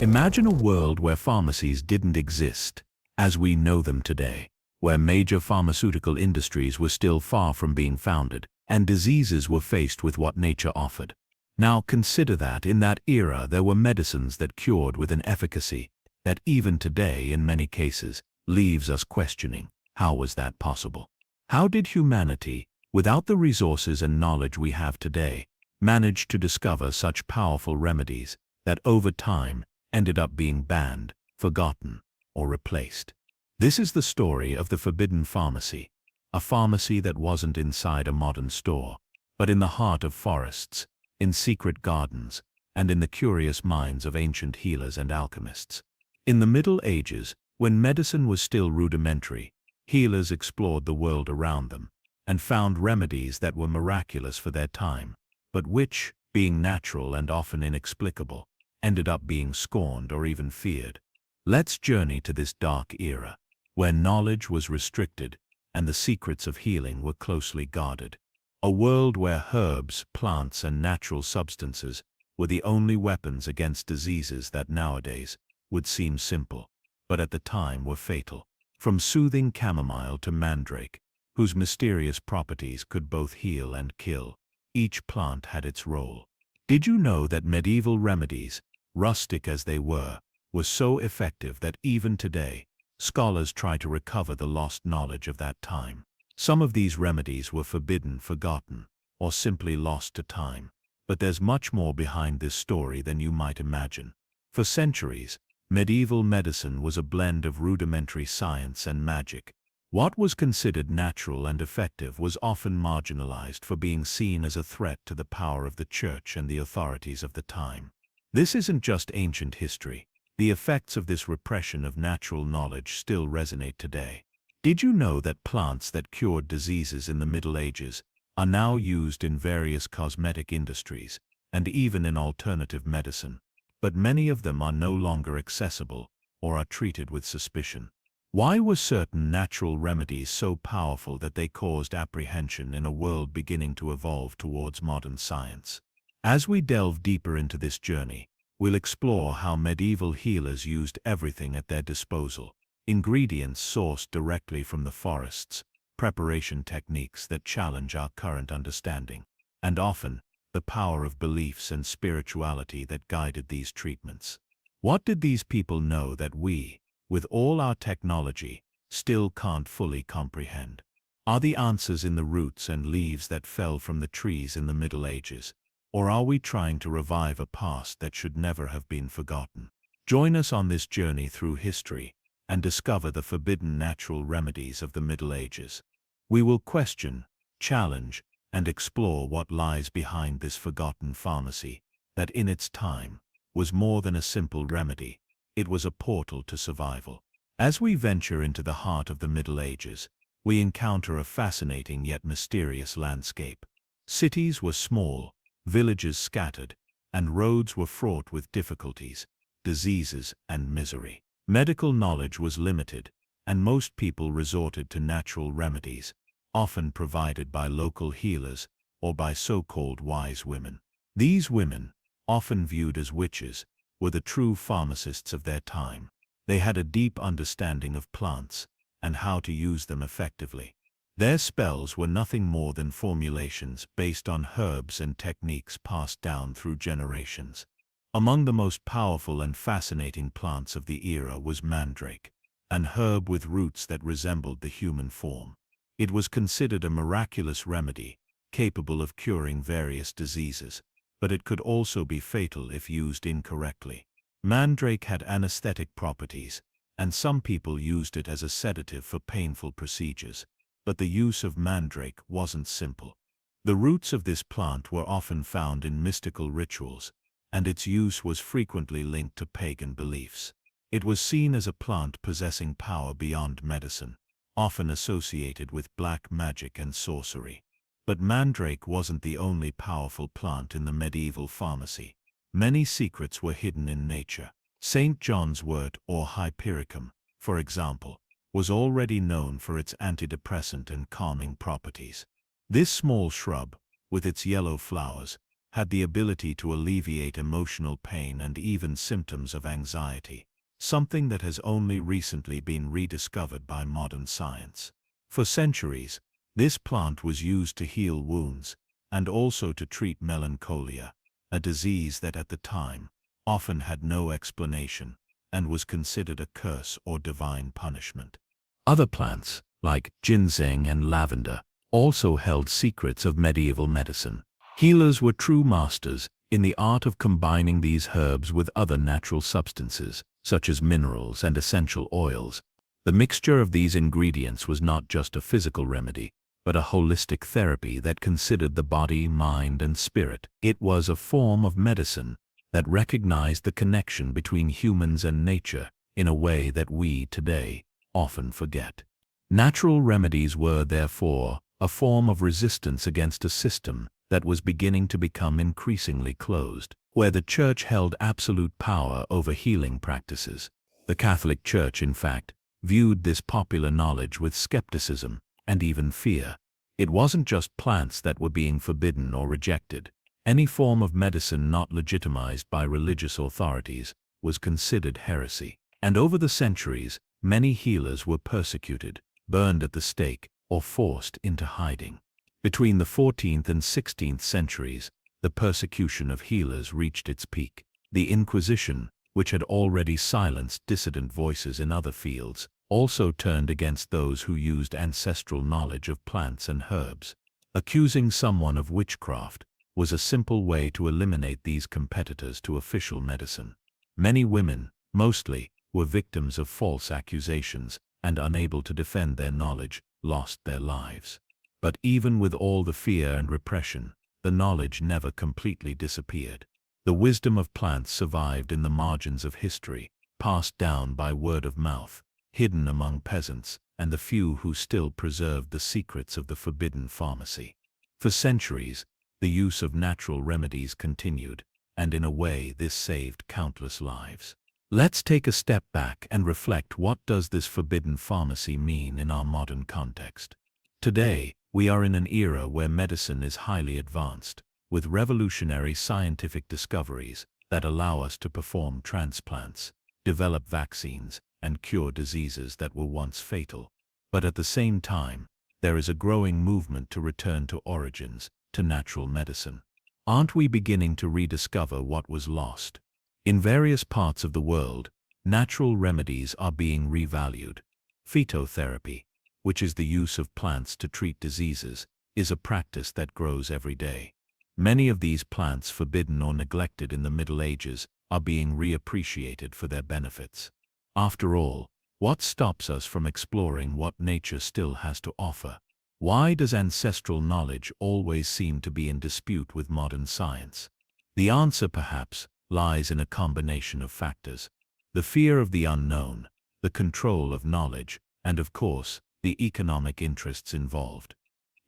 Imagine a world where pharmacies didn't exist, as we know them today, where major pharmaceutical industries were still far from being founded, and diseases were faced with what nature offered. Now consider that in that era there were medicines that cured with an efficacy that even today, in many cases, leaves us questioning, how was that possible? How did humanity, without the resources and knowledge we have today, manage to discover such powerful remedies that over time ended up being banned, forgotten, or replaced? This is the story of the forbidden pharmacy, a pharmacy that wasn't inside a modern store, but in the heart of forests, in secret gardens, and in the curious minds of ancient healers and alchemists. In the Middle Ages, when medicine was still rudimentary, healers explored the world around them and found remedies that were miraculous for their time, but which, being natural and often inexplicable, ended up being scorned or even feared. Let's journey to this dark era, where knowledge was restricted and the secrets of healing were closely guarded. A world where herbs, plants, and natural substances were the only weapons against diseases that nowadays would seem simple, but at the time were fatal. From soothing chamomile to mandrake, whose mysterious properties could both heal and kill, each plant had its role. Did you know that medieval remedies, rustic as they were so effective that even today, scholars try to recover the lost knowledge of that time? Some of these remedies were forbidden, forgotten, or simply lost to time. But there's much more behind this story than you might imagine. For centuries, medieval medicine was a blend of rudimentary science and magic. What was considered natural and effective was often marginalized for being seen as a threat to the power of the church and the authorities of the time. This isn't just ancient history. The effects of this repression of natural knowledge still resonate today. Did you know that plants that cured diseases in the Middle Ages are now used in various cosmetic industries and even in alternative medicine, but many of them are no longer accessible or are treated with suspicion? Why were certain natural remedies so powerful that they caused apprehension in a world beginning to evolve towards modern science? As we delve deeper into this journey, we'll explore how medieval healers used everything at their disposal: ingredients sourced directly from the forests, preparation techniques that challenge our current understanding, and often, the power of beliefs and spirituality that guided these treatments. What did these people know that we, with all our technology, still can't fully comprehend? Are the answers in the roots and leaves that fell from the trees in the Middle Ages? Or are we trying to revive a past that should never have been forgotten? Join us on this journey through history and discover the forbidden natural remedies of the Middle Ages. We will question, challenge, and explore what lies behind this forgotten pharmacy that in its time was more than a simple remedy. It was a portal to survival. As we venture into the heart of the Middle Ages, we encounter a fascinating yet mysterious landscape. Cities were small, villages scattered, and roads were fraught with difficulties, diseases, and misery. Medical knowledge was limited, and most people resorted to natural remedies, often provided by local healers or by so-called wise women. These women, often viewed as witches, were the true pharmacists of their time. They had a deep understanding of plants and how to use them effectively. Their spells were nothing more than formulations based on herbs and techniques passed down through generations. Among the most powerful and fascinating plants of the era was mandrake, an herb with roots that resembled the human form. It was considered a miraculous remedy, capable of curing various diseases, but it could also be fatal if used incorrectly. Mandrake had anesthetic properties, and some people used it as a sedative for painful procedures. But the use of mandrake wasn't simple. The roots of this plant were often found in mystical rituals, and its use was frequently linked to pagan beliefs. It was seen as a plant possessing power beyond medicine, often associated with black magic and sorcery. But mandrake wasn't the only powerful plant in the medieval pharmacy. Many secrets were hidden in nature. St. John's wort, or hypericum, for example, was already known for its antidepressant and calming properties. This small shrub, with its yellow flowers, had the ability to alleviate emotional pain and even symptoms of anxiety, something that has only recently been rediscovered by modern science. For centuries, this plant was used to heal wounds and also to treat melancholia, a disease that at the time often had no explanation and was considered a curse or divine punishment. Other plants, like ginseng and lavender, also held secrets of medieval medicine. Healers were true masters in the art of combining these herbs with other natural substances, such as minerals and essential oils. The mixture of these ingredients was not just a physical remedy, but a holistic therapy that considered the body, mind, and spirit. It was a form of medicine that recognized the connection between humans and nature in a way that we today often forget. Natural remedies were, therefore, a form of resistance against a system that was beginning to become increasingly closed, where the Church held absolute power over healing practices. The Catholic Church, in fact, viewed this popular knowledge with skepticism and even fear. It wasn't just plants that were being forbidden or rejected. Any form of medicine not legitimized by religious authorities was considered heresy. And over the centuries, many healers were persecuted, burned at the stake, or forced into hiding. Between the 14th and 16th centuries, the persecution of healers reached its peak. The Inquisition, which had already silenced dissident voices in other fields, also turned against those who used ancestral knowledge of plants and herbs. Accusing someone of witchcraft was a simple way to eliminate these competitors to official medicine. Many women, mostly, were victims of false accusations and, unable to defend their knowledge, lost their lives. But even with all the fear and repression, the knowledge never completely disappeared. The wisdom of plants survived in the margins of history, passed down by word of mouth, hidden among peasants and the few who still preserved the secrets of the forbidden pharmacy. For centuries, the use of natural remedies continued, and in a way this saved countless lives. Let's take a step back and reflect, what does this forbidden pharmacy mean in our modern context? Today, we are in an era where medicine is highly advanced, with revolutionary scientific discoveries that allow us to perform transplants, develop vaccines, and cure diseases that were once fatal. But at the same time, there is a growing movement to return to origins, to natural medicine. Aren't we beginning to rediscover what was lost? In various parts of the world, natural remedies are being revalued. Phytotherapy, which is the use of plants to treat diseases, is a practice that grows every day. Many of these plants, forbidden or neglected in the Middle Ages, are being reappreciated for their benefits. After all, what stops us from exploring what nature still has to offer? Why does ancestral knowledge always seem to be in dispute with modern science? The answer, perhaps, lies in a combination of factors: the fear of the unknown, the control of knowledge, and of course, the economic interests involved.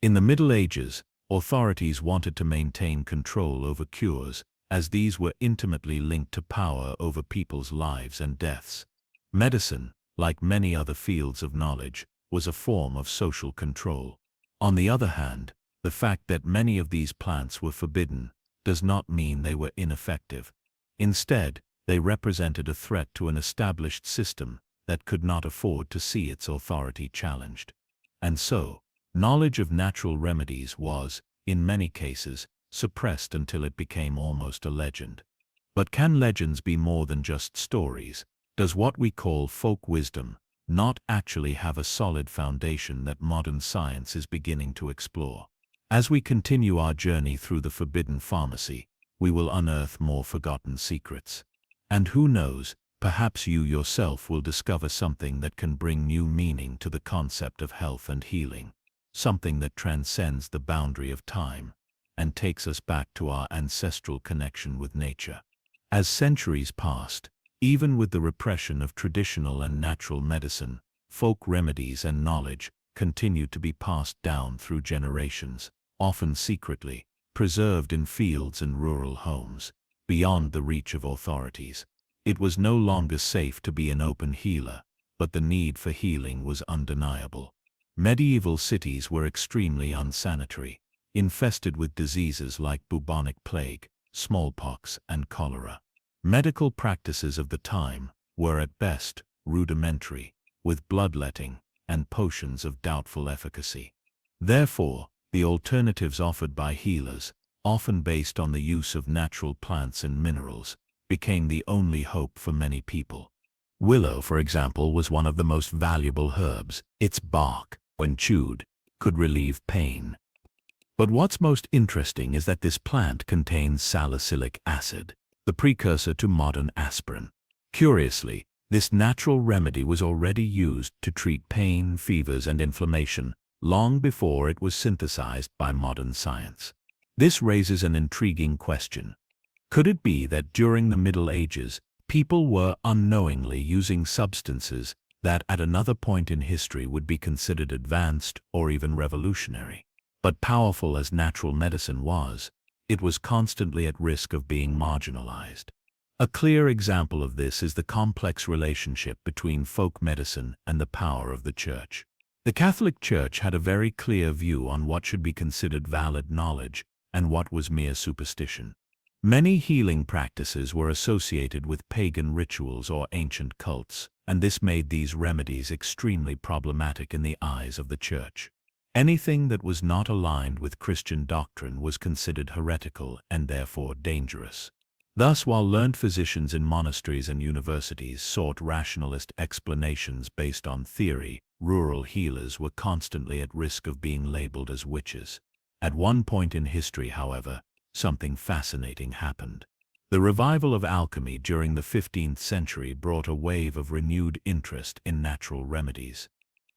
In the Middle Ages, authorities wanted to maintain control over cures, as these were intimately linked to power over people's lives and deaths. Medicine, like many other fields of knowledge, was a form of social control. On the other hand, the fact that many of these plants were forbidden does not mean they were ineffective. Instead, they represented a threat to an established system that could not afford to see its authority challenged. And so, knowledge of natural remedies was, in many cases, suppressed until it became almost a legend. But can legends be more than just stories? Does what we call folk wisdom not actually have a solid foundation that modern science is beginning to explore? As we continue our journey through the forbidden pharmacy, we will unearth more forgotten secrets. And who knows, perhaps you yourself will discover something that can bring new meaning to the concept of health and healing, something that transcends the boundary of time and takes us back to our ancestral connection with nature. As centuries passed, even with the repression of traditional and natural medicine, folk remedies and knowledge continued to be passed down through generations, often secretly, preserved in fields and rural homes, beyond the reach of authorities. It was no longer safe to be an open healer, but the need for healing was undeniable. Medieval cities were extremely unsanitary. infested with diseases like bubonic plague, smallpox, and cholera. Medical practices of the time were at best rudimentary, with bloodletting and potions of doubtful efficacy. Therefore, the alternatives offered by healers, often based on the use of natural plants and minerals, became the only hope for many people. Willow, for example, was one of the most valuable herbs. Its bark, when chewed, could relieve pain. But what's most interesting is that this plant contains salicylic acid, the precursor to modern aspirin. Curiously, this natural remedy was already used to treat pain, fevers, and inflammation long before it was synthesized by modern science. This raises an intriguing question. Could it be that during the Middle Ages, people were unknowingly using substances that at another point in history would be considered advanced or even revolutionary? But powerful as natural medicine was, it was constantly at risk of being marginalized. A clear example of this is the complex relationship between folk medicine and the power of the Church. The Catholic Church had a very clear view on what should be considered valid knowledge and what was mere superstition. Many healing practices were associated with pagan rituals or ancient cults, and this made these remedies extremely problematic in the eyes of the Church. Anything that was not aligned with Christian doctrine was considered heretical and therefore dangerous. Thus, while learned physicians in monasteries and universities sought rationalist explanations based on theory, rural healers were constantly at risk of being labeled as witches. At one point in history, however, something fascinating happened. The revival of alchemy during the 15th century brought a wave of renewed interest in natural remedies.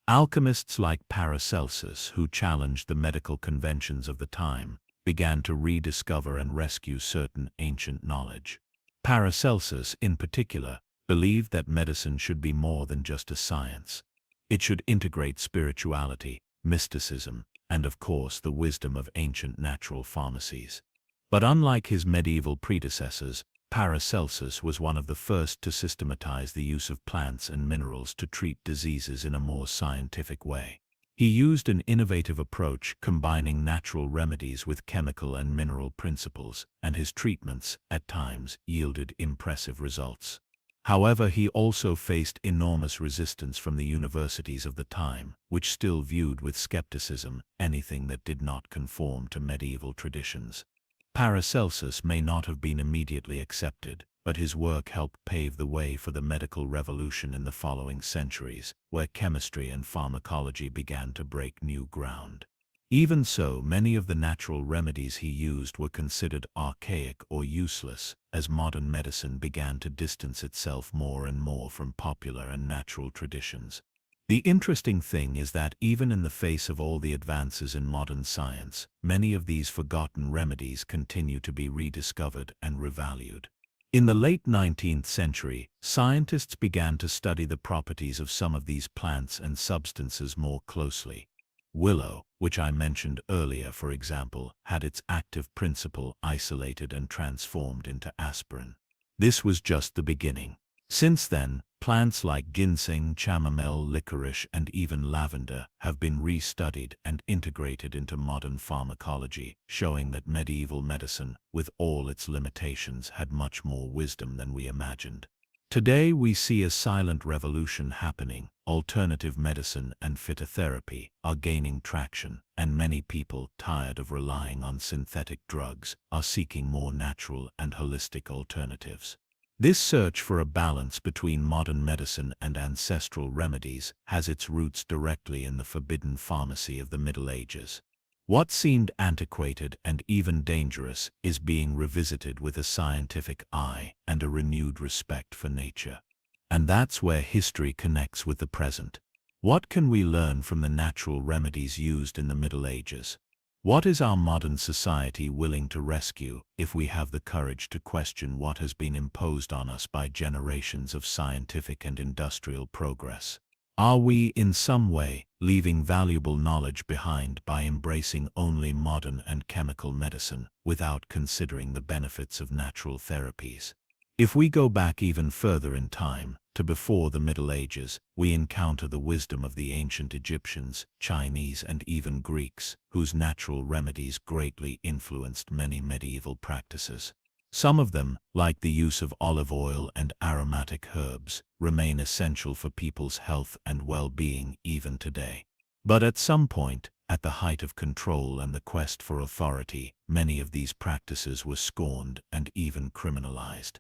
Alchemists like Paracelsus, who challenged the medical conventions of the time, began to rediscover and rescue certain ancient knowledge. Paracelsus, in particular, believed that medicine should be more than just a science. It should integrate spirituality, mysticism, and of course the wisdom of ancient natural pharmacies. But unlike his medieval predecessors, Paracelsus was one of the first to systematize the use of plants and minerals to treat diseases in a more scientific way. He used an innovative approach combining natural remedies with chemical and mineral principles, and his treatments, at times, yielded impressive results. However, he also faced enormous resistance from the universities of the time, which still viewed with skepticism anything that did not conform to medieval traditions. Paracelsus may not have been immediately accepted, but his work helped pave the way for the medical revolution in the following centuries, where chemistry and pharmacology began to break new ground. Even so, many of the natural remedies he used were considered archaic or useless, as modern medicine began to distance itself more and more from popular and natural traditions. The interesting thing is that even in the face of all the advances in modern science, many of these forgotten remedies continue to be rediscovered and revalued. In the late 19th century, scientists began to study the properties of some of these plants and substances more closely. Willow, which I mentioned earlier, for example, had its active principle isolated and transformed into aspirin. This was just the beginning. Since then, plants like ginseng, chamomile, licorice, and even lavender have been restudied and integrated into modern pharmacology, showing that medieval medicine, with all its limitations, had much more wisdom than we imagined. Today we see a silent revolution happening. Alternative medicine and phytotherapy are gaining traction, and many people, tired of relying on synthetic drugs, are seeking more natural and holistic alternatives. This search for a balance between modern medicine and ancestral remedies has its roots directly in the forbidden pharmacy of the Middle Ages. What seemed antiquated and even dangerous is being revisited with a scientific eye and a renewed respect for nature. And that's where history connects with the present. What can we learn from the natural remedies used in the Middle Ages? What is our modern society willing to rescue if we have the courage to question what has been imposed on us by generations of scientific and industrial progress? Are we, in some way, leaving valuable knowledge behind by embracing only modern and chemical medicine without considering the benefits of natural therapies? If we go back even further in time, to before the Middle Ages, we encounter the wisdom of the ancient Egyptians, Chinese, and even Greeks, whose natural remedies greatly influenced many medieval practices. Some of them, like the use of olive oil and aromatic herbs, remain essential for people's health and well-being even today. But at some point, at the height of control and the quest for authority, many of these practices were scorned and even criminalized.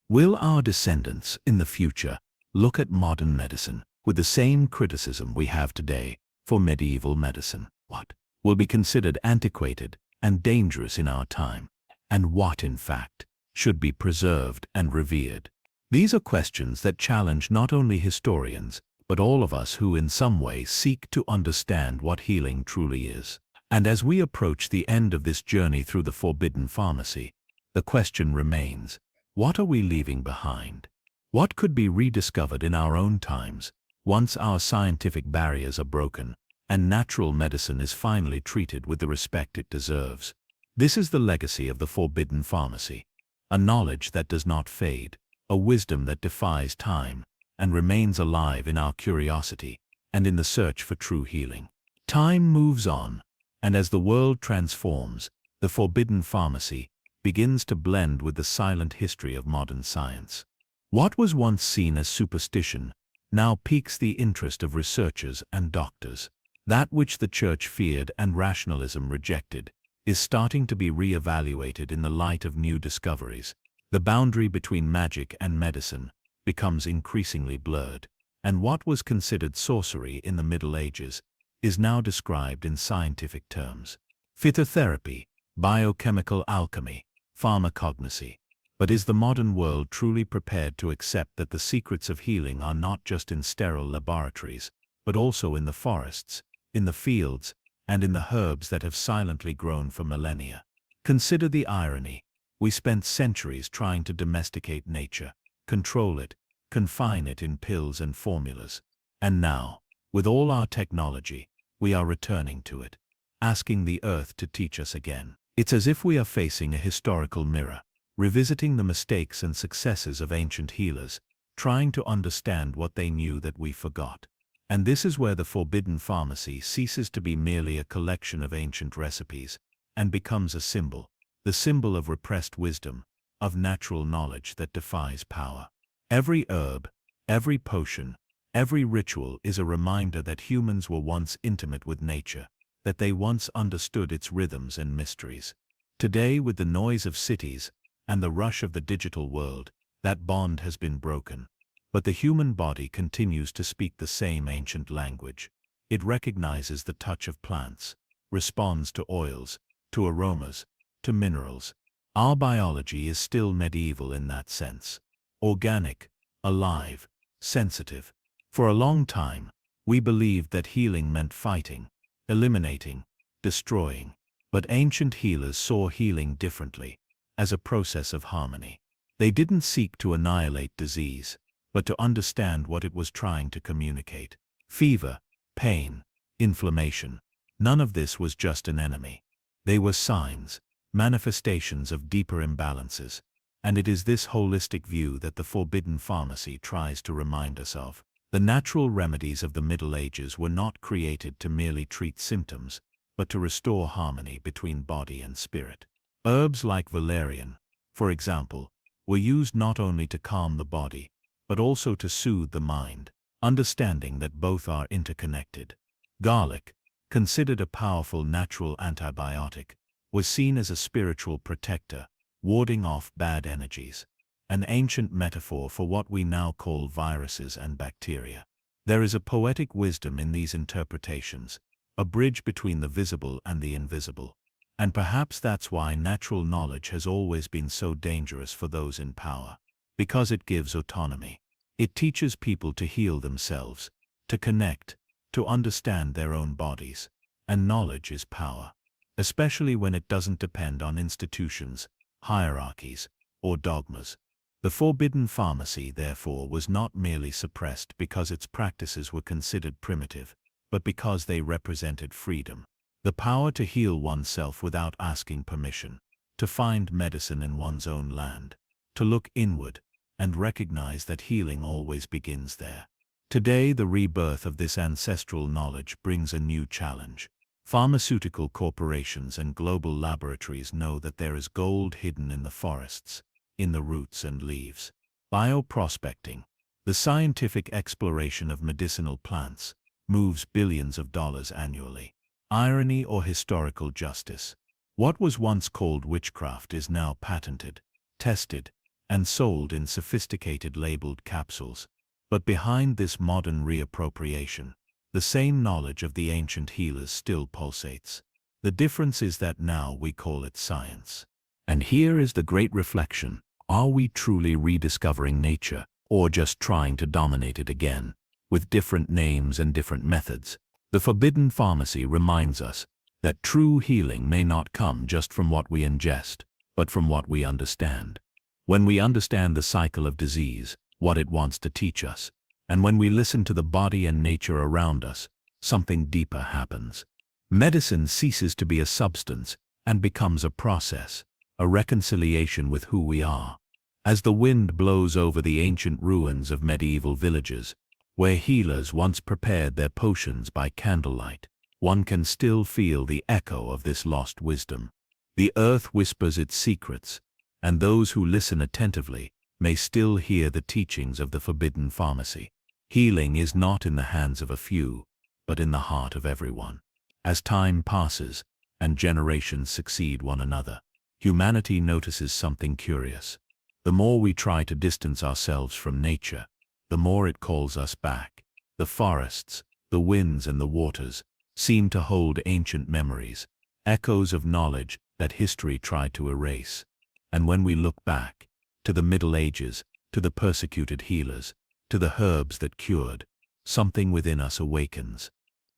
Will our descendants in the future look at modern medicine with the same criticism we have today for medieval medicine? What will be considered antiquated and dangerous in our time, and what, in fact, should be preserved and revered? These are questions that challenge not only historians, but all of us who in some way seek to understand what healing truly is. And as we approach the end of this journey through the forbidden pharmacy, the question remains, what are we leaving behind? What could be rediscovered in our own times, once our scientific barriers are broken, and natural medicine is finally treated with the respect it deserves? This is the legacy of the forbidden pharmacy, a knowledge that does not fade, a wisdom that defies time, and remains alive in our curiosity and in the search for true healing. Time moves on, and as the world transforms, the forbidden pharmacy begins to blend with the silent history of modern science. What was once seen as superstition now piques the interest of researchers and doctors. That which the Church feared and rationalism rejected is starting to be re-evaluated in the light of new discoveries. The boundary between magic and medicine becomes increasingly blurred, and what was considered sorcery in the Middle Ages is now described in scientific terms. Phytotherapy, biochemical alchemy, pharmacognosy. But is the modern world truly prepared to accept that the secrets of healing are not just in sterile laboratories, but also in the forests, in the fields, and in the herbs that have silently grown for millennia? Consider the irony. We spent centuries trying to domesticate nature, control it, confine it in pills and formulas. And now, with all our technology, we are returning to it, asking the earth to teach us again. It's as if we are facing a historical mirror, revisiting the mistakes and successes of ancient healers, trying to understand what they knew that we forgot. And this is where the forbidden pharmacy ceases to be merely a collection of ancient recipes and becomes a symbol, the symbol of repressed wisdom, of natural knowledge that defies power. Every herb, every potion, every ritual is a reminder that humans were once intimate with nature, that they once understood its rhythms and mysteries. Today, with the noise of cities and the rush of the digital world, that bond has been broken. But the human body continues to speak the same ancient language. It recognizes the touch of plants, responds to oils, to aromas, to minerals. Our biology is still medieval in that sense. Organic, alive, sensitive. For a long time, we believed that healing meant fighting, eliminating, destroying. But ancient healers saw healing differently, as a process of harmony. They didn't seek to annihilate disease, but to understand what it was trying to communicate. Fever, pain, inflammation. None of this was just an enemy. They were signs, manifestations of deeper imbalances. And it is this holistic view that the forbidden pharmacy tries to remind us of. The natural remedies of the Middle Ages were not created to merely treat symptoms, but to restore harmony between body and spirit. Herbs like valerian, for example, were used not only to calm the body, but also to soothe the mind, understanding that both are interconnected. Garlic, considered a powerful natural antibiotic, was seen as a spiritual protector, warding off bad energies, an ancient metaphor for what we now call viruses and bacteria. There is a poetic wisdom in these interpretations, a bridge between the visible and the invisible. And perhaps that's why natural knowledge has always been so dangerous for those in power, because it gives autonomy. It teaches people to heal themselves, to connect, to understand their own bodies. And knowledge is power, especially when it doesn't depend on institutions, hierarchies, or dogmas. The forbidden pharmacy, therefore, was not merely suppressed because its practices were considered primitive, but because they represented freedom, the power to heal oneself without asking permission, to find medicine in one's own land, to look inward and recognize that healing always begins there. Today, the rebirth of this ancestral knowledge brings a new challenge. Pharmaceutical corporations and global laboratories know that there is gold hidden in the forests, in the roots and leaves. Bioprospecting, the scientific exploration of medicinal plants, moves billions of dollars annually. Irony or historical justice? What was once called witchcraft is now patented, tested, and sold in sophisticated labeled capsules. But behind this modern reappropriation, the same knowledge of the ancient healers still pulsates. The difference is that now we call it science. And here is the great reflection. Are we truly rediscovering nature, or just trying to dominate it again, with different names and different methods? The forbidden pharmacy reminds us that true healing may not come just from what we ingest, but from what we understand. When we understand the cycle of disease, what it wants to teach us, and when we listen to the body and nature around us, something deeper happens. Medicine ceases to be a substance and becomes a process, a reconciliation with who we are. As the wind blows over the ancient ruins of medieval villages, where healers once prepared their potions by candlelight, one can still feel the echo of this lost wisdom. The earth whispers its secrets, and those who listen attentively may still hear the teachings of the forbidden pharmacy. Healing is not in the hands of a few, but in the heart of everyone. As time passes and generations succeed one another, humanity notices something curious. The more we try to distance ourselves from nature, the more it calls us back. The forests, the winds and the waters seem to hold ancient memories, echoes of knowledge that history tried to erase. And when we look back, to the Middle Ages, to the persecuted healers, to the herbs that cured, something within us awakens.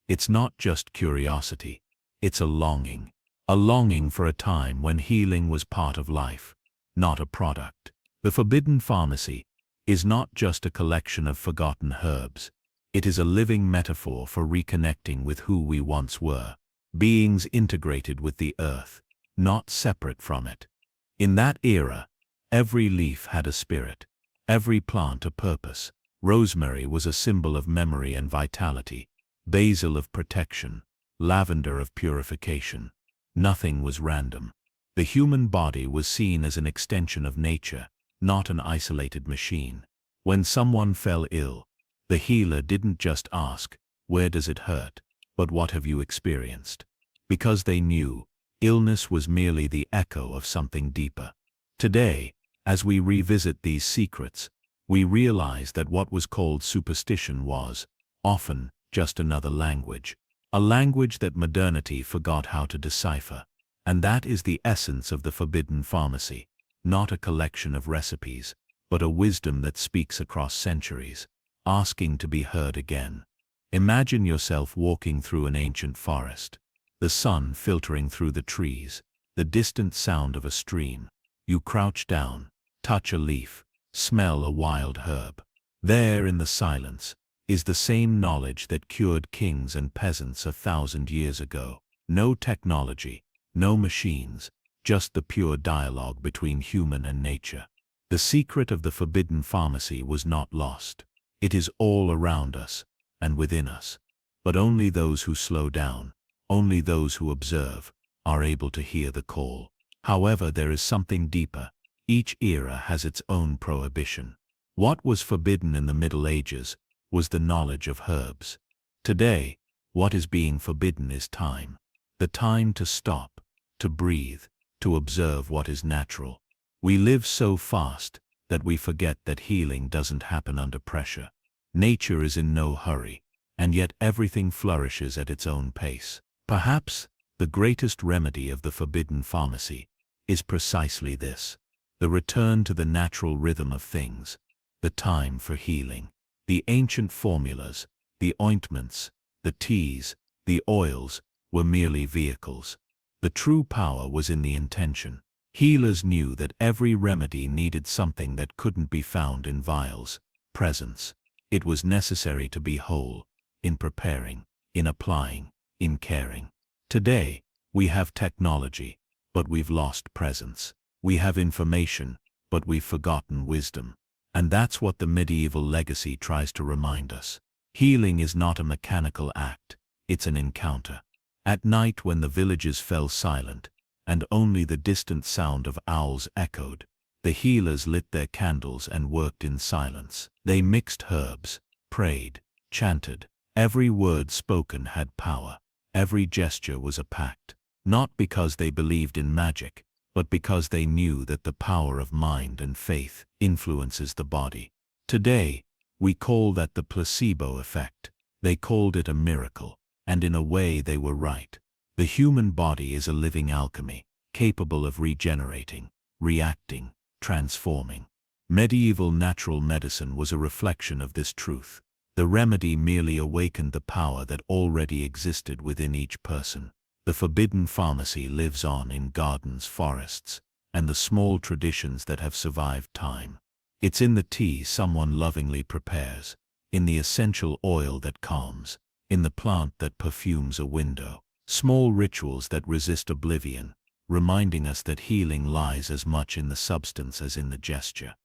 It's not just curiosity, it's a longing for a time when healing was part of life, not a product. The forbidden pharmacy is not just a collection of forgotten herbs, it is a living metaphor for reconnecting with who we once were, beings integrated with the earth, not separate from it. In that era, every leaf had a spirit, every plant a purpose. Rosemary was a symbol of memory and vitality, basil of protection, lavender of purification. Nothing was random. The human body was seen as an extension of nature, not an isolated machine. When someone fell ill, the healer didn't just ask, "Where does it hurt?" but "What have you experienced?" Because they knew illness was merely the echo of something deeper. Today, as we revisit these secrets, we realize that what was called superstition was, often, just another language. A language that modernity forgot how to decipher. And that is the essence of the forbidden pharmacy, not a collection of recipes, but a wisdom that speaks across centuries, asking to be heard again. Imagine yourself walking through an ancient forest, the sun filtering through the trees, the distant sound of a stream. You crouch down, touch a leaf, smell a wild herb. There in the silence is the same knowledge that cured kings and peasants 1,000 years ago. No technology, no machines, just the pure dialogue between human and nature. The secret of the forbidden pharmacy was not lost. It is all around us and within us. But only those who slow down, only those who observe, are able to hear the call. However, there is something deeper. Each era has its own prohibition. What was forbidden in the Middle Ages was the knowledge of herbs. Today, what is being forbidden is time. The time to stop, to breathe, to observe what is natural. We live so fast that we forget that healing doesn't happen under pressure. Nature is in no hurry, and yet everything flourishes at its own pace. Perhaps the greatest remedy of the forbidden pharmacy is precisely this: the return to the natural rhythm of things, the time for healing. The ancient formulas, the ointments, the teas, the oils, were merely vehicles. The true power was in the intention. Healers knew that every remedy needed something that couldn't be found in vials, presence. It was necessary to be whole, in preparing, in applying, in caring. Today, we have technology, but we've lost presence. We have information, but we've forgotten wisdom. And that's what the medieval legacy tries to remind us. Healing is not a mechanical act, it's an encounter. At night when the villages fell silent, and only the distant sound of owls echoed, the healers lit their candles and worked in silence. They mixed herbs, prayed, chanted. Every word spoken had power. Every gesture was a pact. Not because they believed in magic, but because they knew that the power of mind and faith influences the body. Today, we call that the placebo effect. They called it a miracle, and in a way they were right. The human body is a living alchemy, capable of regenerating, reacting, transforming. Medieval natural medicine was a reflection of this truth. The remedy merely awakened the power that already existed within each person. The forbidden pharmacy lives on in gardens, forests, and the small traditions that have survived time. It's in the tea someone lovingly prepares, in the essential oil that calms, in the plant that perfumes a window. Small rituals that resist oblivion, reminding us that healing lies as much in the substance as in the gesture.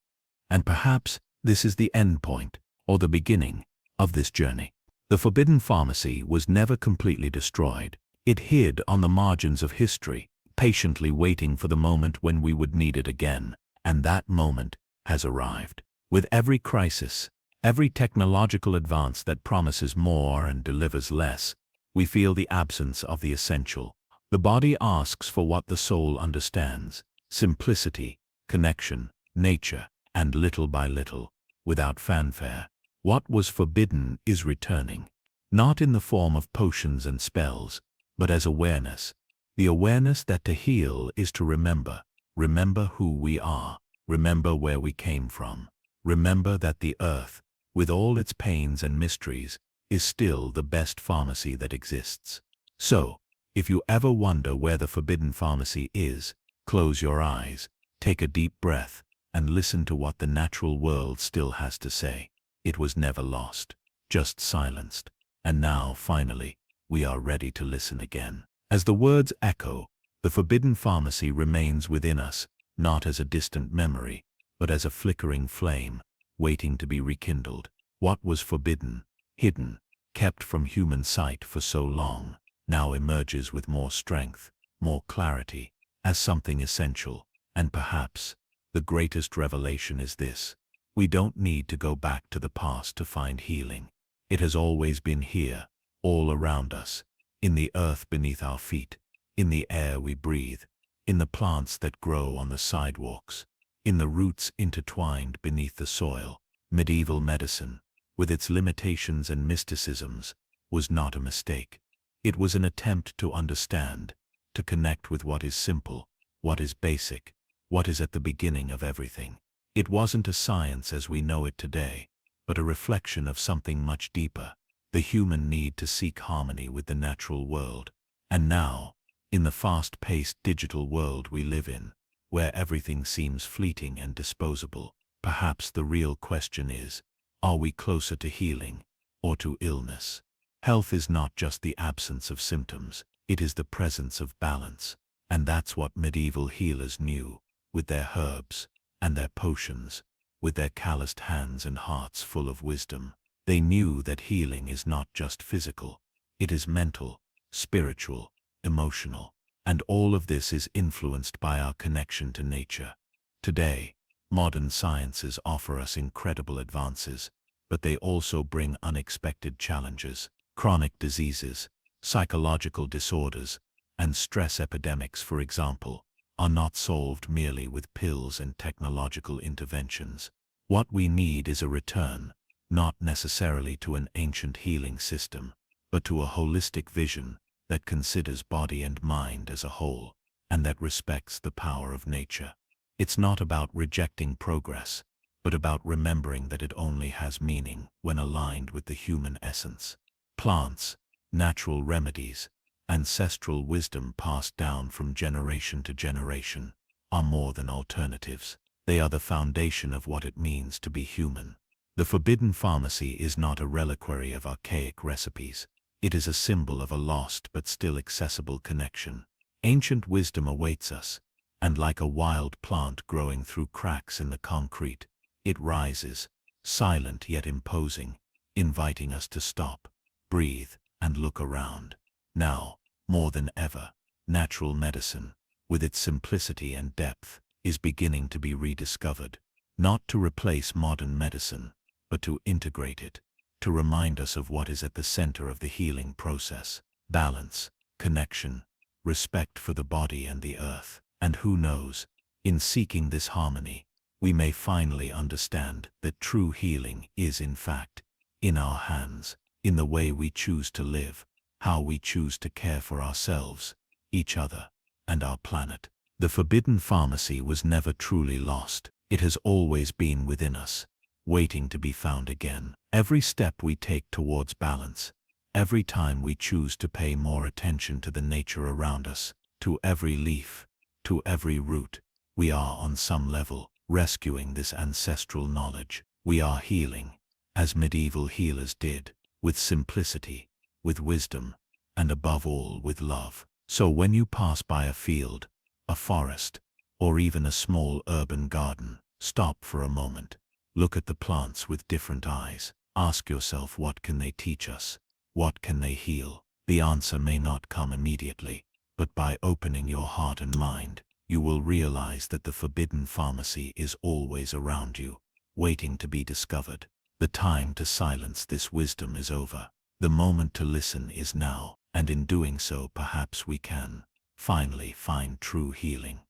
And perhaps this is the end point, or the beginning, of this journey. The forbidden pharmacy was never completely destroyed. It hid on the margins of history, patiently waiting for the moment when we would need it again. And that moment has arrived. With every crisis, every technological advance that promises more and delivers less, we feel the absence of the essential. The body asks for what the soul understands: simplicity, connection, nature, and little by little, without fanfare, what was forbidden is returning. Not in the form of potions and spells, but as awareness. The awareness that to heal is to remember. Remember who we are. Remember where we came from. Remember that the earth, with all its pains and mysteries, is still the best pharmacy that exists. So, if you ever wonder where the forbidden pharmacy is, close your eyes, take a deep breath, and listen to what the natural world still has to say. It was never lost, just silenced. And now, finally, we are ready to listen again. As the words echo, the forbidden pharmacy remains within us, not as a distant memory, but as a flickering flame, waiting to be rekindled. What was forbidden, hidden, kept from human sight for so long, now emerges with more strength, more clarity, as something essential. And perhaps the greatest revelation is this: we don't need to go back to the past to find healing. It has always been here, all around us, in the earth beneath our feet, in the air we breathe, in the plants that grow on the sidewalks, in the roots intertwined beneath the soil. Medieval medicine, with its limitations and mysticisms, was not a mistake. It was an attempt to understand, to connect with what is simple, what is basic, what is at the beginning of everything. It wasn't a science as we know it today, but a reflection of something much deeper, the human need to seek harmony with the natural world. And now, in the fast-paced digital world we live in, where everything seems fleeting and disposable, perhaps the real question is, are we closer to healing or to illness? Health is not just the absence of symptoms, it is the presence of balance. And that's what medieval healers knew, with their herbs and their potions, with their calloused hands and hearts full of wisdom. They knew that healing is not just physical, it is mental, spiritual, emotional, and all of this is influenced by our connection to nature. Today, modern sciences offer us incredible advances, but they also bring unexpected challenges. Chronic diseases, psychological disorders, and stress epidemics, for example, are not solved merely with pills and technological interventions. What we need is a return, not necessarily to an ancient healing system, but to a holistic vision that considers body and mind as a whole, and that respects the power of nature. It's not about rejecting progress, but about remembering that it only has meaning when aligned with the human essence. Plants, natural remedies, ancestral wisdom passed down from generation to generation, are more than alternatives. They are the foundation of what it means to be human. The forbidden pharmacy is not a reliquary of archaic recipes. It is a symbol of a lost but still accessible connection. Ancient wisdom awaits us, and like a wild plant growing through cracks in the concrete, It rises, silent yet imposing, inviting us to stop, breathe, and look around. Now, more than ever, natural medicine, with its simplicity and depth, is beginning to be rediscovered, not to replace modern medicine, but to integrate it, to remind us of what is at the center of the healing process: balance, connection, respect for the body and the earth. And who knows, in seeking this harmony, we may finally understand that true healing is, in fact, in our hands, in the way we choose to live, how we choose to care for ourselves, each other, and our planet. The forbidden pharmacy was never truly lost. It has always been within us, waiting to be found again. Every step we take towards balance, every time we choose to pay more attention to the nature around us, to every leaf, to every root, we are on some level rescuing this ancestral knowledge. We are healing, as medieval healers did, with simplicity, with wisdom, and above all with love. So when you pass by a field, a forest, or even a small urban garden, stop for a moment. Look at the plants with different eyes. Ask yourself, what can they teach us? What can they heal? The answer may not come immediately, but by opening your heart and mind, you will realize that the forbidden pharmacy is always around you, waiting to be discovered. The time to silence this wisdom is over. The moment to listen is now, and in doing so perhaps we can finally find true healing.